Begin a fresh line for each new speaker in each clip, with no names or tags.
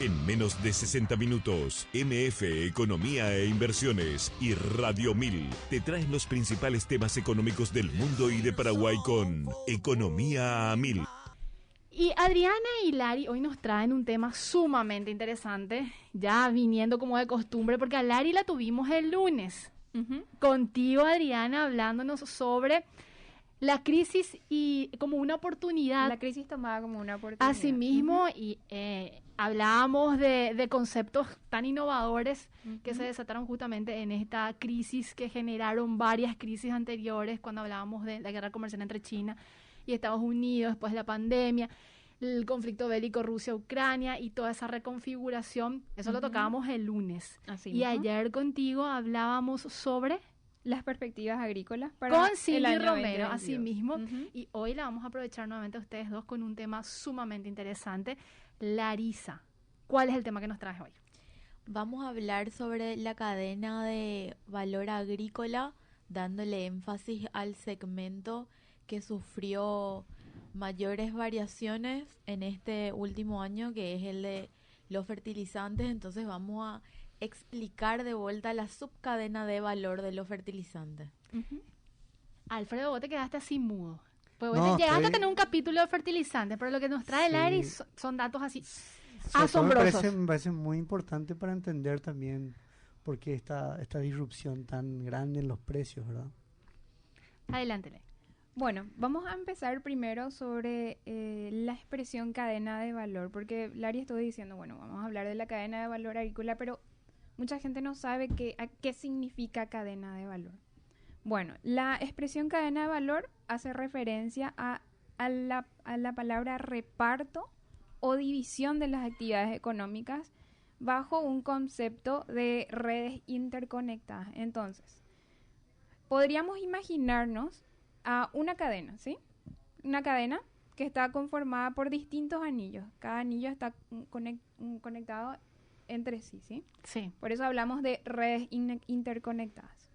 En menos de 60 minutos, MF Economía e Inversiones y Radio 1000 te traen los principales temas económicos del mundo y de Paraguay con Economía a 1000.
Y Adriana y Lari hoy nos traen un tema sumamente interesante, ya viniendo como de costumbre, porque a Lari la tuvimos el lunes. Contigo, Adriana, hablándonos sobre la crisis y como una oportunidad.
La crisis tomada como una oportunidad.
Asimismo, y hablábamos de conceptos tan innovadores que se desataron justamente en esta crisis que generaron varias crisis anteriores, cuando hablábamos de la guerra comercial entre China y Estados Unidos, después de la pandemia, el conflicto bélico Rusia-Ucrania y toda esa reconfiguración. Eso lo tocábamos el lunes.
Así
y
mismo.
Ayer contigo hablábamos sobre
las perspectivas agrícolas para
con
el
Cindy
año
Romero,
2022.
así mismo. Y hoy la vamos a aprovechar nuevamente a ustedes dos con un tema sumamente interesante. Larisa, ¿cuál es el tema que nos traes hoy?
Vamos a hablar sobre la cadena de valor agrícola, dándole énfasis al segmento que sufrió mayores variaciones en este último año, que es el de los fertilizantes. Entonces vamos a explicar de vuelta la subcadena de valor de los fertilizantes.
Alfredo, vos te quedaste así mudo. Pues
No,
vos llegaste a
estoy-
tener un capítulo de fertilizantes, pero lo que nos trae
Sí.
Larry son datos así
Sobre todo
asombrosos.
me parece muy importante para entender también por qué esta disrupción tan grande en los precios, ¿verdad?
Adelántele.
Bueno, vamos a empezar primero sobre la expresión cadena de valor, porque Lari estuvo diciendo, bueno, vamos a hablar de la cadena de valor agrícola, pero mucha gente no sabe qué significa cadena de valor. Bueno, la expresión cadena de valor hace referencia a la palabra reparto o división de las actividades económicas bajo un concepto de redes interconectadas. Entonces, podríamos imaginarnos a una cadena, ¿sí? Una cadena que está conformada por distintos anillos. Cada anillo está conectado entre sí, ¿sí?
Sí.
Por eso hablamos de redes interconectadas.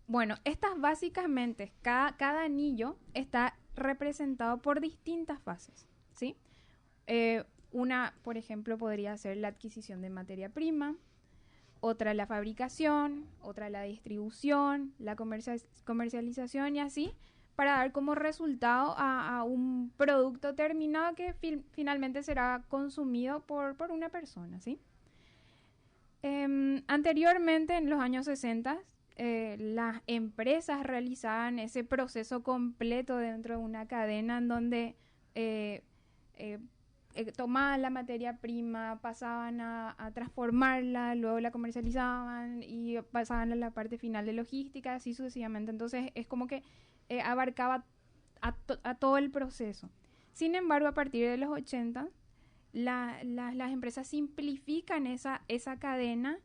Bueno, estas básicamente, cada anillo está representado por distintas fases, ¿sí? Una, por ejemplo, podría ser la adquisición de materia prima, otra la fabricación, otra la distribución, la comercialización y así, para dar como resultado a un producto terminado que finalmente será consumido por una persona, ¿sí? Anteriormente, en los años 60, las empresas realizaban ese proceso completo dentro de una cadena en donde tomaban la materia prima, pasaban a transformarla, luego la comercializaban y pasaban a la parte final de logística, así sucesivamente. Entonces es como que abarcaba a todo el proceso. Sin embargo, a partir de los 80, las empresas simplifican esa cadena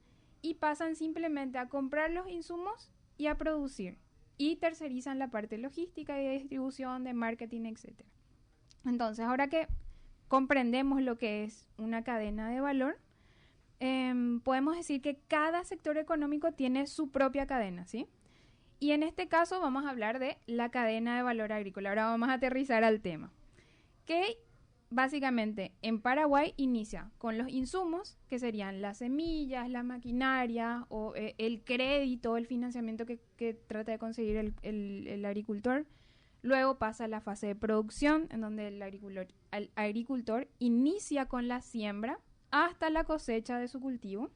y pasan simplemente a comprar los insumos y a producir. Y tercerizan la parte logística y de distribución, de marketing, etc. Entonces, ahora que comprendemos lo que es una cadena de valor, podemos decir que cada sector económico tiene su propia cadena, ¿sí? Y en este caso vamos a hablar de la cadena de valor agrícola. Ahora vamos a aterrizar al tema. Que básicamente en Paraguay inicia con los insumos, que serían las semillas, la maquinaria o el crédito, el financiamiento que trata de conseguir el agricultor. Luego pasa a la fase de producción, en donde el agricultor inicia con la siembra hasta la cosecha de su cultivo.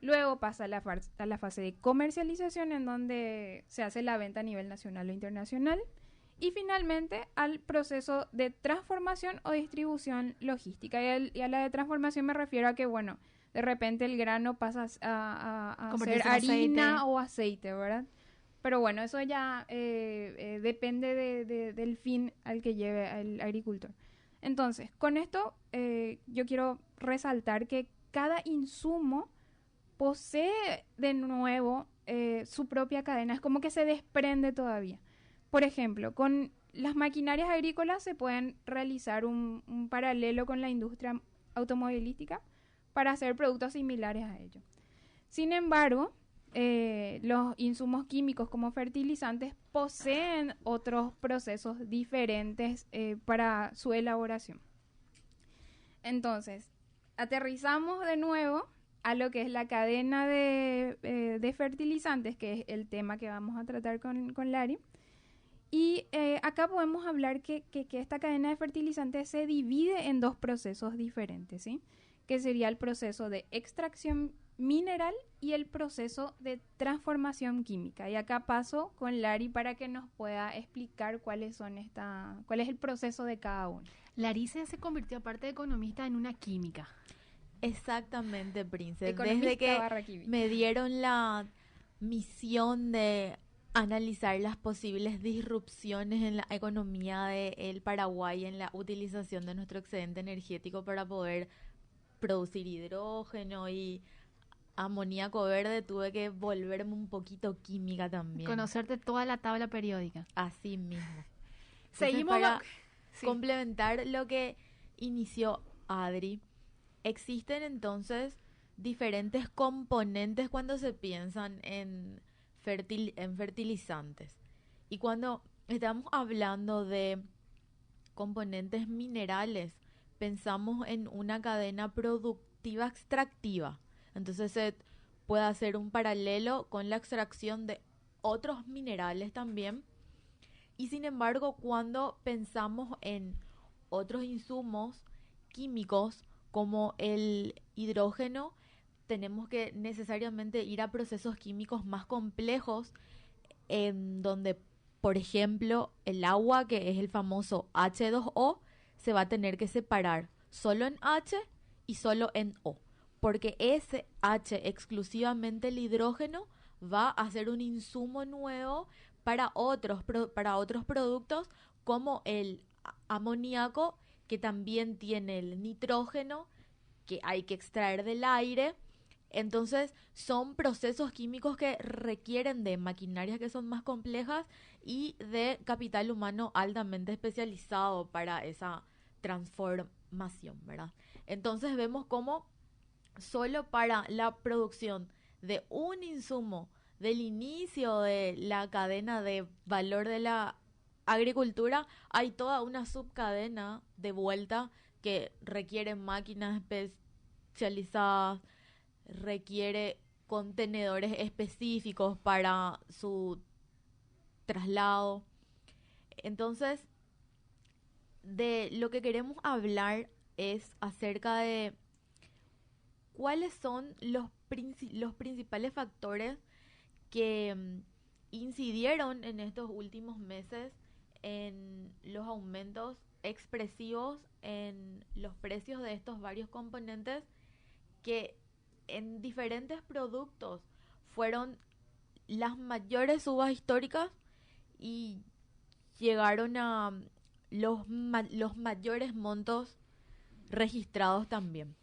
Luego pasa a la fase de comercialización, en donde se hace la venta a nivel nacional o internacional. Y finalmente al proceso de transformación o distribución logística. Y a la de transformación me refiero a que, bueno, de repente el grano pasa a ser harina o aceite, ¿verdad? Pero bueno, eso ya depende del fin al que lleve el agricultor. Entonces, con esto yo quiero resaltar que cada insumo posee de nuevo su propia cadena. Es como que se desprende todavía. Por ejemplo, con las maquinarias agrícolas se pueden realizar un paralelo con la industria automovilística para hacer productos similares a ello. Sin embargo, los insumos químicos como fertilizantes poseen otros procesos diferentes para su elaboración. Entonces, aterrizamos de nuevo a lo que es la cadena de fertilizantes, que es el tema que vamos a tratar con Lari. Y acá podemos hablar que esta cadena de fertilizantes se divide en dos procesos diferentes, ¿sí? Que sería el proceso de extracción mineral y el proceso de transformación química. Y acá paso con Lari para que nos pueda explicar cuál es el proceso de cada uno.
Lari se convirtió, aparte de economista, en una química.
Exactamente, Prince.
Economista
Desde que
barra química.
me dieron la misión de analizar las posibles disrupciones en la economía del Paraguay en la utilización de nuestro excedente energético para poder producir hidrógeno y amoníaco verde, tuve que volverme un poquito química también.
Conocerte toda la tabla periódica.
Así mismo.
Seguimos
para
sí.
complementar lo que inició Adri, existen entonces diferentes componentes cuando se piensan en fertilizantes. Y cuando estamos hablando de componentes minerales, pensamos en una cadena productiva extractiva. Entonces se puede hacer un paralelo con la extracción de otros minerales también. Y sin embargo, cuando pensamos en otros insumos químicos como el hidrógeno, tenemos que necesariamente ir a procesos químicos más complejos, en donde, por ejemplo, el agua, que es el famoso H2O, se va a tener que separar solo en H y solo en O, porque ese H, exclusivamente el hidrógeno, va a ser un insumo nuevo para otros productos como el amoníaco, que también tiene el nitrógeno que hay que extraer del aire. Entonces son procesos químicos que requieren de maquinarias que son más complejas y de capital humano altamente especializado para esa transformación, ¿verdad? Entonces vemos cómo solo para la producción de un insumo del inicio de la cadena de valor de la agricultura hay toda una subcadena de vuelta que requiere máquinas especializadas, requiere contenedores específicos para su traslado. Entonces, de lo que queremos hablar es acerca de cuáles son los principales factores que incidieron en estos últimos meses en los aumentos expresivos en los precios de estos varios componentes que en diferentes productos fueron las mayores subas históricas y llegaron a los mayores montos registrados también.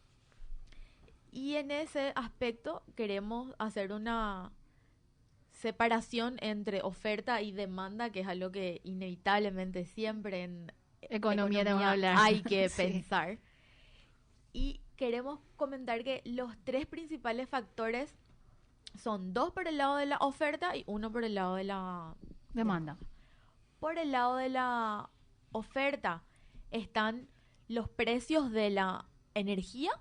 Y en ese aspecto queremos hacer una separación entre oferta y demanda, que es algo que inevitablemente siempre en
Economía
hay que
sí.
pensar. Y queremos comentar que los tres principales factores son dos por el lado de la oferta y uno por el lado de la
demanda.
Por el lado de la oferta están los precios de la energía,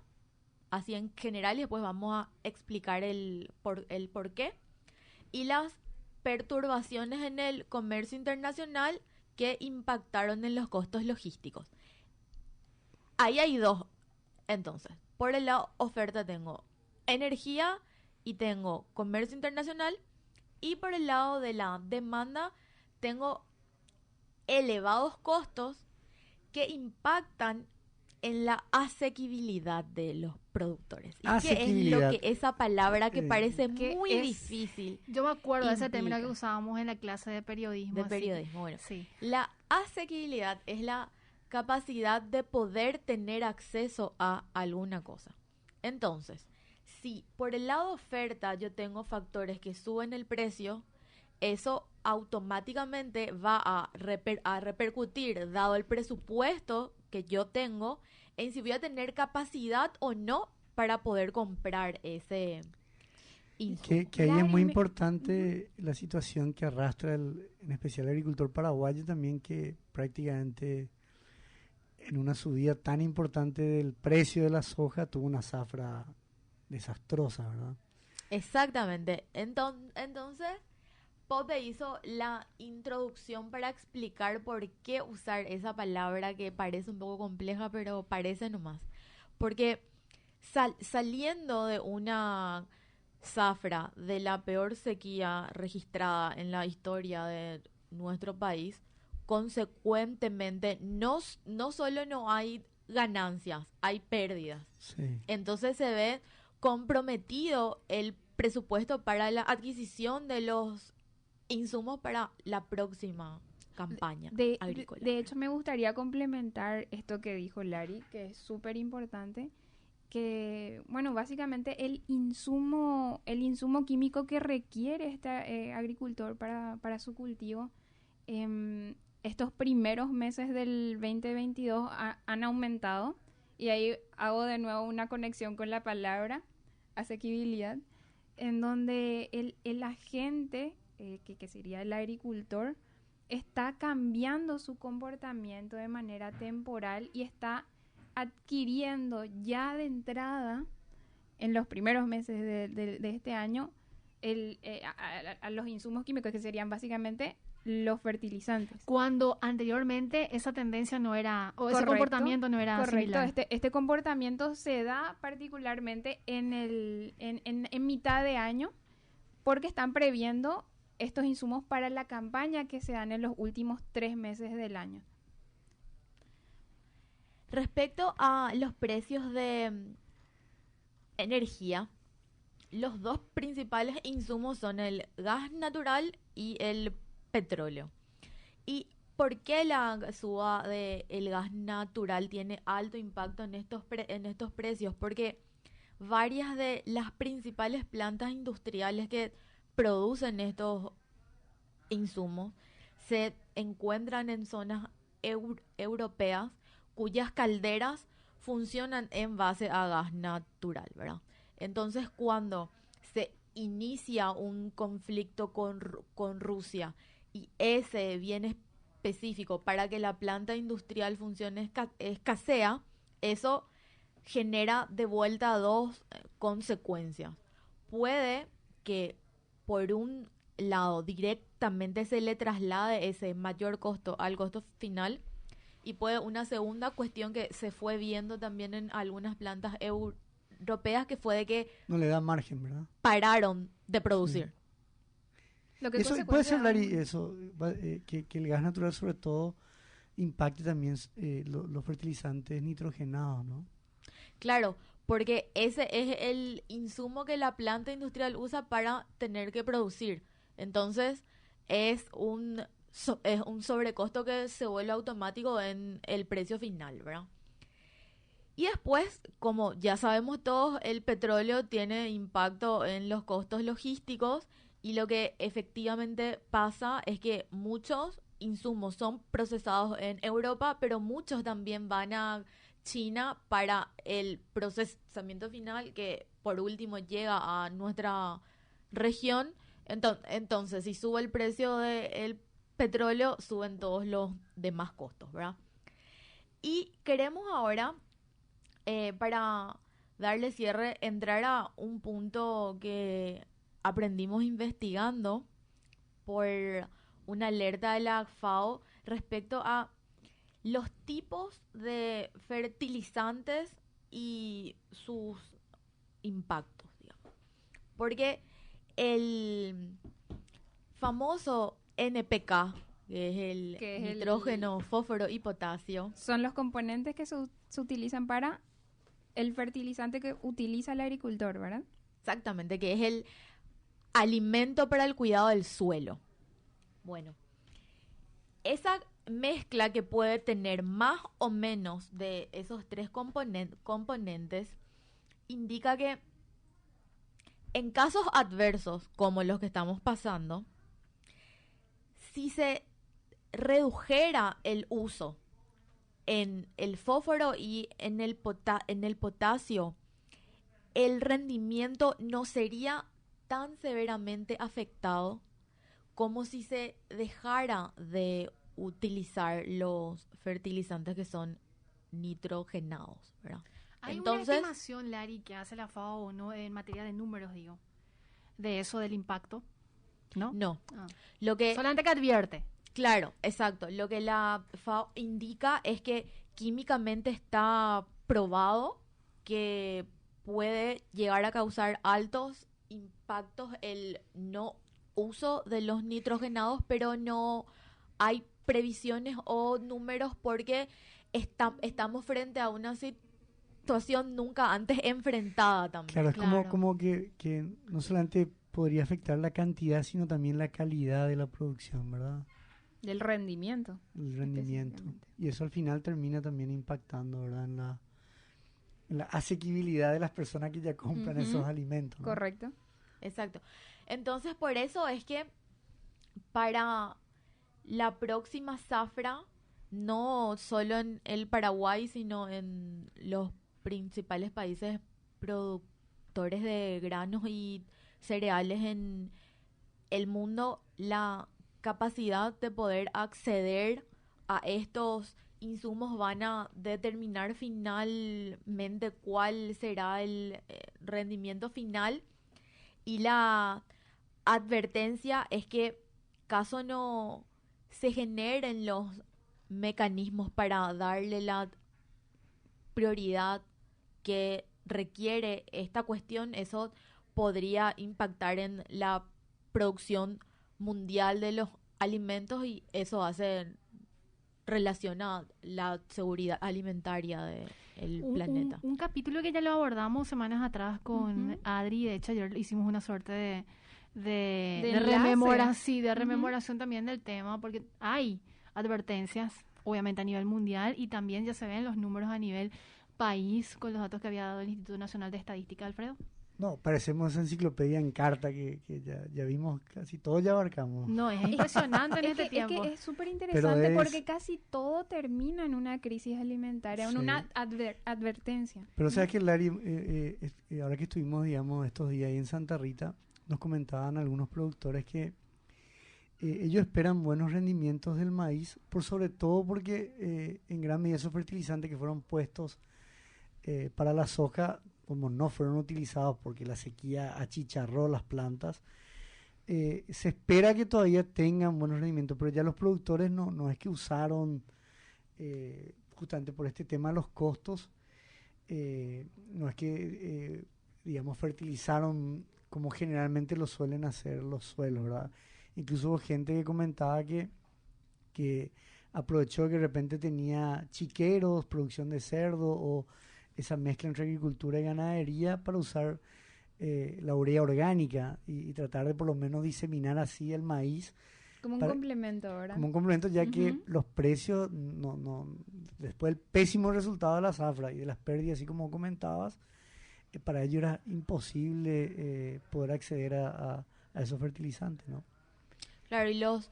así en general, y después vamos a explicar el por qué. Y las perturbaciones en el comercio internacional que impactaron en los costos logísticos. Ahí hay dos. Entonces, por el lado oferta tengo energía y tengo comercio internacional. Y por el lado de la demanda tengo elevados costos que impactan en la asequibilidad de los productores. ¿Y qué es lo que esa palabra que parece muy difícil?
Yo me acuerdo de ese término que usábamos en la clase de periodismo.
De periodismo, bueno.
Sí.
La asequibilidad es la capacidad de poder tener acceso a alguna cosa. Entonces, si por el lado oferta yo tengo factores que suben el precio, eso automáticamente va a repercutir, dado el presupuesto que yo tengo, en si voy a tener capacidad o no para poder comprar ese insumo.
Que ahí es muy importante la situación que arrastra en especial el agricultor paraguayo también, que prácticamente en una subida tan importante del precio de la soja tuvo una zafra desastrosa, ¿verdad?
Exactamente. Entonces, Pope hizo la introducción para explicar por qué usar esa palabra que parece un poco compleja, pero parece nomás. Porque saliendo de una zafra de la peor sequía registrada en la historia de nuestro país, consecuentemente no solo no hay ganancias, hay pérdidas.
Sí.
Entonces se ve comprometido el presupuesto para la adquisición de los insumos para la próxima campaña agrícola.
De hecho, me gustaría complementar esto que dijo Lari, que es súper importante, que, bueno, básicamente el insumo químico que requiere este agricultor para su cultivo, estos primeros meses del 2022 han aumentado, y ahí hago de nuevo una conexión con la palabra asequibilidad, en donde el agente, que sería el agricultor, está cambiando su comportamiento de manera temporal y está adquiriendo ya de entrada, en los primeros meses de este año, a los insumos químicos, que serían básicamente los fertilizantes.
Cuando anteriormente esa tendencia no era, o ese
Correcto,
comportamiento no era
correcto.
similar.
Este comportamiento se da particularmente en mitad de año, porque están previendo estos insumos para la campaña que se dan en los últimos 3 meses del año.
Respecto a los precios de energía, los dos principales insumos son el gas natural y el petróleo. ¿Y por qué la suba del gas natural tiene alto impacto en estos precios? Porque varias de las principales plantas industriales que producen estos insumos se encuentran en zonas europeas cuyas calderas funcionan en base a gas natural, ¿verdad? Entonces, cuando se inicia un conflicto con Rusia y ese bien específico para que la planta industrial funcione escasea, eso genera de vuelta dos consecuencias. Puede que por un lado directamente se le traslade ese mayor costo al costo final, y puede una segunda cuestión que se fue viendo también en algunas plantas europeas, que fue de que
No le da margen, ¿verdad?
pararon de producir.
Lo que
Eso puede ser, Lari, eso, que el gas natural sobre todo impacte también los fertilizantes nitrogenados, ¿no?
Claro, porque ese es el insumo que la planta industrial usa para tener que producir. Entonces, es un sobrecosto que se vuelve automático en el precio final, ¿verdad? Y después, como ya sabemos todos, el petróleo tiene impacto en los costos logísticos, y lo que efectivamente pasa es que muchos insumos son procesados en Europa, pero muchos también van a China para el procesamiento final, que por último llega a nuestra región. Entonces, si sube el precio del petróleo, suben todos los demás costos, ¿verdad? Y queremos ahora, para darle cierre, entrar a un punto que aprendimos investigando por una alerta de la FAO respecto a los tipos de fertilizantes y sus impactos, digamos. Porque el famoso NPK, que es el nitrógeno, fósforo y potasio,
son los componentes que se utilizan para el fertilizante que utiliza el agricultor, ¿verdad?
exactamente, que es el alimento para el cuidado del suelo. Bueno, esa mezcla que puede tener más o menos de esos tres componentes indica que en casos adversos como los que estamos pasando, si se redujera el uso en el fósforo y en el potasio, el rendimiento no sería tan severamente afectado como si se dejara de utilizar los fertilizantes que son nitrogenados, ¿verdad?
Hay
Entonces,
una estimación, Lari, que hace la FAO, ¿no? En materia de números, digo, de eso, del impacto, ¿no?
no.
Ah.
Lo que
Solamente que advierte.
Claro, exacto. Lo que la FAO indica es que químicamente está probado que puede llegar a causar altos impactos el no uso de los nitrogenados, pero no hay previsiones o números porque estamos frente a una situación nunca antes enfrentada también.
Claro, es
Claro.
como que no solamente podría afectar la cantidad, sino también la calidad de la producción, ¿verdad?
Del rendimiento.
El rendimiento.
Específicamente.
Y eso al final termina también impactando, ¿verdad? En la asequibilidad de las personas que ya compran
Ujú.
esos alimentos, ¿no?
Correcto.
Exacto. Entonces, por eso es que para la próxima zafra, no solo en el Paraguay, sino en los principales países productores de granos y cereales en el mundo, la capacidad de poder acceder a estos insumos van a determinar finalmente cuál será el rendimiento final, y la advertencia es que caso no se generen los mecanismos para darle la prioridad que requiere esta cuestión, eso podría impactar en la producción mundial de los alimentos, y eso hace relaciona la seguridad alimentaria del planeta.
Un capítulo que ya lo abordamos semanas atrás con
Ujú.
Adri, de hecho ayer hicimos una suerte de
enlace.
sí, de rememoración también del tema, porque hay advertencias, obviamente a nivel mundial, y también ya se ven los números a nivel país con los datos que había dado el Instituto Nacional de Estadística, Alfredo.
No, parecemos enciclopedia en carta que ya vimos, casi todo ya abarcamos.
No, es impresionante en
Es
este
que, es
tiempo.
que es súper interesante
es-
porque casi todo termina en una crisis alimentaria, en
Sí.
una advertencia.
Pero sabes que, Larry, ahora que estuvimos, digamos, estos días ahí en Santa Rita, nos comentaban algunos productores que ellos esperan buenos rendimientos del maíz, por sobre todo porque en gran medida esos fertilizantes que fueron puestos para la soja, como no fueron utilizados porque la sequía achicharró las plantas, se espera que todavía tengan buenos rendimientos, pero ya los productores no es que usaron, justamente por este tema de los costos, no es que, digamos, fertilizaron como generalmente lo suelen hacer los suelos, ¿verdad? Incluso hubo gente que comentaba que aprovechó que de repente tenía chiqueros, producción de cerdo o esa mezcla entre agricultura y ganadería para usar la urea orgánica y tratar de por lo menos diseminar así el maíz
Como un
para-
complemento, ¿verdad?
como un complemento, ya que
Ujú.
los precios, después del pésimo resultado de la zafra y de las pérdidas, así como comentabas, para ellos era imposible poder acceder a esos fertilizantes, ¿no?
Claro, y los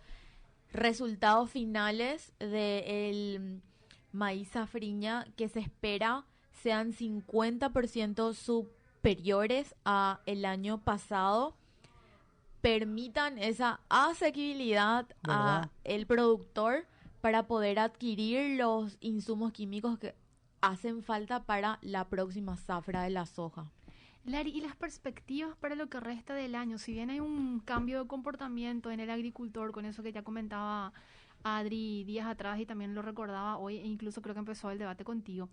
resultados finales del maíz safriña que se espera sean 50% superiores a el año pasado, permitan esa asequibilidad
¿Verdad?
a el productor para poder adquirir los insumos químicos que hacen falta para la próxima zafra de la soja.
Lari, ¿y las perspectivas para lo que resta del año? Si bien hay un cambio de comportamiento en el agricultor, con eso que ya comentaba Adri días atrás y también lo recordaba hoy, e incluso creo que empezó el debate contigo,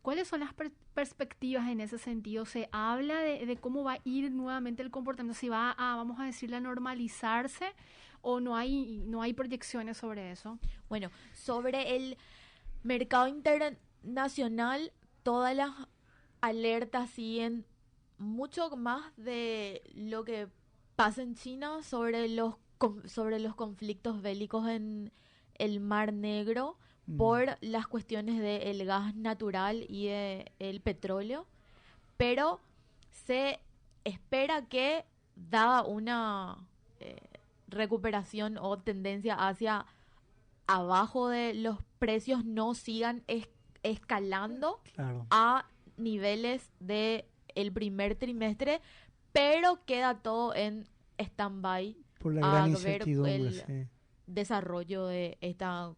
¿cuáles son las perspectivas en ese sentido? ¿Se habla de cómo va a ir nuevamente el comportamiento? ¿Si va a, vamos a decirle, a normalizarse o no hay proyecciones sobre eso?
Bueno, sobre el mercado internacional, todas las alertas siguen mucho más de lo que pasa en China sobre sobre los conflictos bélicos en el Mar Negro por las cuestiones del gas natural y el petróleo, pero se espera que, dada una recuperación o tendencia hacia abajo de los precios, no sigan escalando
Claro.
a niveles de el primer trimestre, pero queda todo en stand-by
Por la
a
gran
ver
incertidumbre,
el
sí.
desarrollo de esta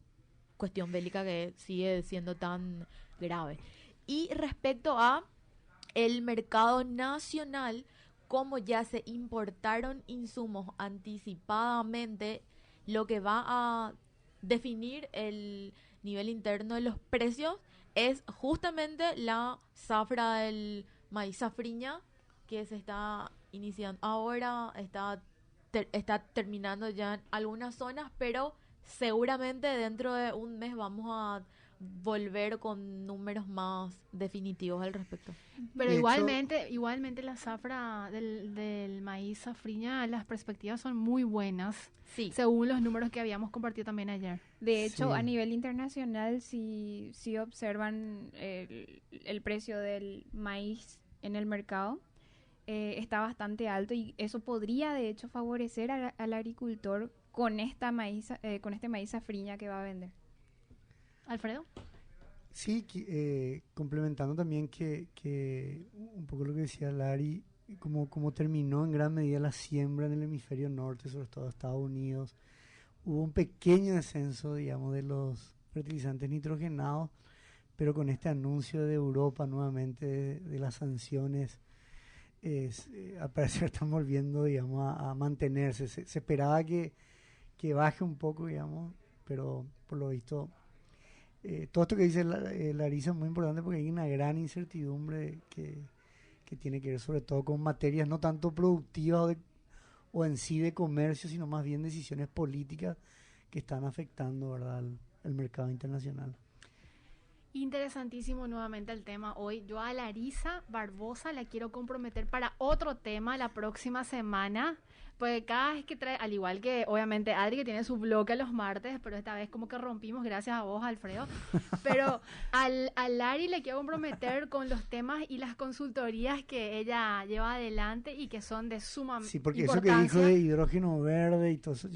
cuestión bélica que sigue siendo tan grave. Y respecto a el mercado nacional, como ya se importaron insumos anticipadamente, lo que va a definir el nivel interno de los precios es justamente la zafra del maíz safriña, que se está iniciando ahora, está terminando ya en algunas zonas, pero seguramente dentro de un mes vamos a volver con números más definitivos al respecto.
Pero
De
igualmente la zafra del maíz safriña, las perspectivas son muy buenas,
Sí.
según los números que habíamos compartido también ayer.
De hecho,
Sí.
a nivel internacional, si observan el precio del maíz en el mercado, está bastante alto y eso podría, de hecho, favorecer al agricultor con con este maíz safriña que va a vender.
Alfredo.
Sí, complementando también que un poco lo que decía Lari, como terminó en gran medida la siembra en el hemisferio norte, sobre todo Estados Unidos, hubo un pequeño descenso, digamos, de los fertilizantes nitrogenados, pero con este anuncio de Europa nuevamente de las sanciones, al parecer están volviendo, digamos, a mantenerse. Se esperaba que baje un poco, digamos, pero por lo visto... todo esto que dice Larisa es muy importante porque hay una gran incertidumbre que tiene que ver sobre todo con materias no tanto productivas o en sí de comercio, sino más bien decisiones políticas que están afectando, ¿verdad?, el mercado internacional.
Interesantísimo nuevamente el tema hoy. Yo a Larisa Barbosa la quiero comprometer para otro tema la próxima semana. Pues cada vez que trae, al igual que obviamente Adri, que tiene su bloque los martes, pero esta vez como que rompimos gracias a vos, Alfredo. Pero a Lari le quiero comprometer con los temas y las consultorías que ella lleva adelante y que son de suma
Sí, porque
importancia.
eso que dijo de hidrógeno verde y todo eso,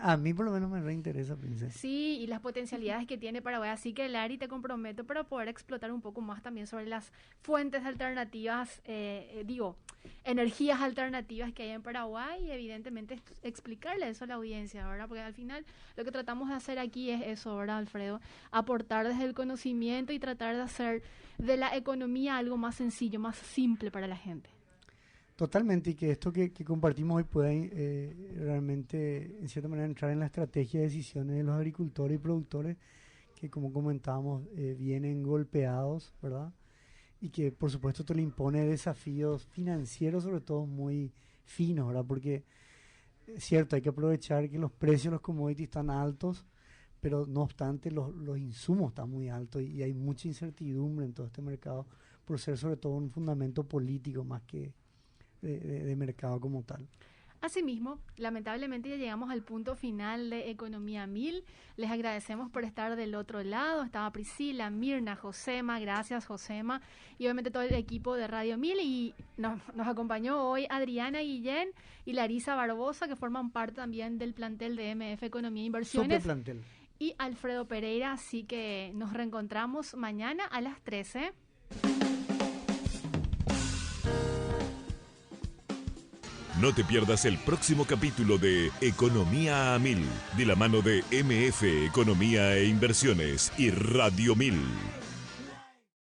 a mí por lo menos me reinteresa, princesa.
Sí, y las potencialidades que tiene Paraguay. Así que, Lari, te comprometo para poder explotar un poco más también sobre las fuentes alternativas, energías alternativas que hay en Paraguay y evidentemente explicarle eso a la audiencia, ¿verdad? Porque al final lo que tratamos de hacer aquí es eso, ¿verdad, Alfredo? Aportar desde el conocimiento y tratar de hacer de la economía algo más sencillo, más simple para la gente.
Totalmente, y que esto que compartimos hoy pueda realmente, en cierta manera, entrar en la estrategia de decisiones de los agricultores y productores que, como comentábamos, vienen golpeados, ¿verdad? Y que, por supuesto, esto le impone desafíos financieros, sobre todo muy finos, ¿verdad? Porque, es cierto, hay que aprovechar que los precios de los commodities están altos, pero no obstante los insumos están muy altos y hay mucha incertidumbre en todo este mercado por ser sobre todo un fundamento político más que de mercado como tal.
Asimismo, lamentablemente ya llegamos al punto final de Economía 1000. Les agradecemos por estar del otro lado. Estaba Priscila, Mirna, Josema, gracias Josema, y obviamente todo el equipo de Radio 1000. Y nos acompañó hoy Adriana Guillén y Larisa Barbosa, que forman parte también del plantel de MF Economía e Inversiones.
Super plantel.
Y Alfredo Pereira, así que nos reencontramos mañana a las 13.
No te pierdas el próximo capítulo de Economía a 1000, de la mano de MF Economía e Inversiones y Radio 1000.